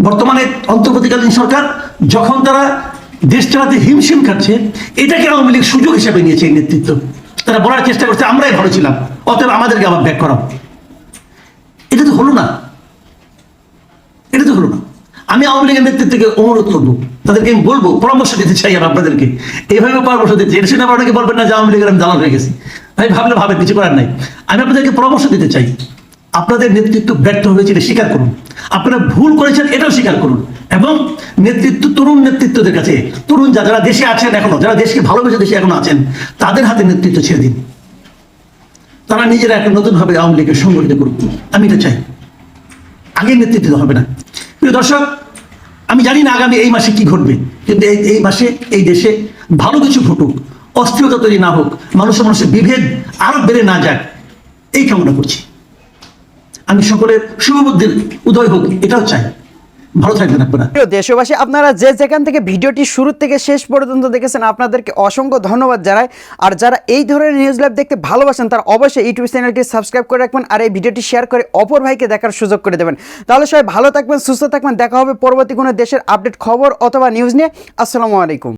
বর্তমানে অন্তর্বর্তীকালীন সরকার যখন তারা দেশ চালাতে হিমশিম খাচ্ছে, এটাকে আওয়ামী লীগ সুযোগ হিসেবে নিয়েছে এই নেতৃত্ব। তারা বলার চেষ্টা করছে আমরাই ভালো ছিলাম, অতএব আমাদেরকে আবার ব্যাক করাও। এটা তো হলো না, এটা তো হলো না। আমি আওয়ামী লীগের নেতৃত্বকে অনুরোধ করবো, তাদেরকে আমি বলবো, পরামর্শ দিতে চাই আর আপনাদেরকে এইভাবে পরামর্শ দিতে। এটা সেটা অনেকে বলবেন না যে আওয়ামী লীগের আমি দালাল হয়ে গেছি, আমি ভাবলে ভাবেন, কিছু করার নাই। আমি আপনাদেরকে পরামর্শ দিতে চাই, আপনাদের নেতৃত্ব ব্যর্থ হয়েছে এটা স্বীকার করুন, আপনারা ভুল করেছেন এটাও স্বীকার করুন, এবং নেতৃত্ব, তরুণ নেতৃত্বদের কাছে, তরুণ যারা দেশে আছেন এখনো, যারা দেশকে ভালোবেসে দেশে এখনো আছেন, তাদের হাতে নেতৃত্ব ছেড়ে দিন। তারা নিজেরা একটা নতুনভাবে আওয়ামী লীগের সংগঠিত করুক, আমি এটা চাই। আগে নেতৃত্ব হবে না। প্রিয় দর্শক, আমি জানি না আগামী এই মাসে কি ঘটবে, কিন্তু এই মাসে এই দেশে ভালো কিছু ঘটুক, অস্থিরতা তৈরি না হোক, মানুষের বিভেদ আরো বেড়ে না যাক, এই কামনা করছি। আমি সকলের শুভবুদ্ধির উদয় হোক এটাও চাই। ভালো থাকবেন আপনারা। প্রিয় দেশবাসী, আপনারা যে যেখান থেকে ভিডিওটি শুরু থেকে শেষ পর্যন্ত দেখেছেন, আপনাদেরকে অসংখ্য ধন্যবাদ জানাই। আর যারা এই ধরনের নিউজ লাইভ দেখতে ভালোবাসেন, তারা অবশ্যই ইউটিউব চ্যানেলটি সাবস্ক্রাইব করে রাখবেন আর এই ভিডিওটি শেয়ার করে অপর ভাইকে দেখার সুযোগ করে দেবেন। তাহলে সবাই ভালো থাকবেন, সুস্থ থাকবেন। দেখা হবে পরবর্তী কোনো দেশের আপডেট খবর অথবা নিউজ নিয়ে। আসসালামু আলাইকুম।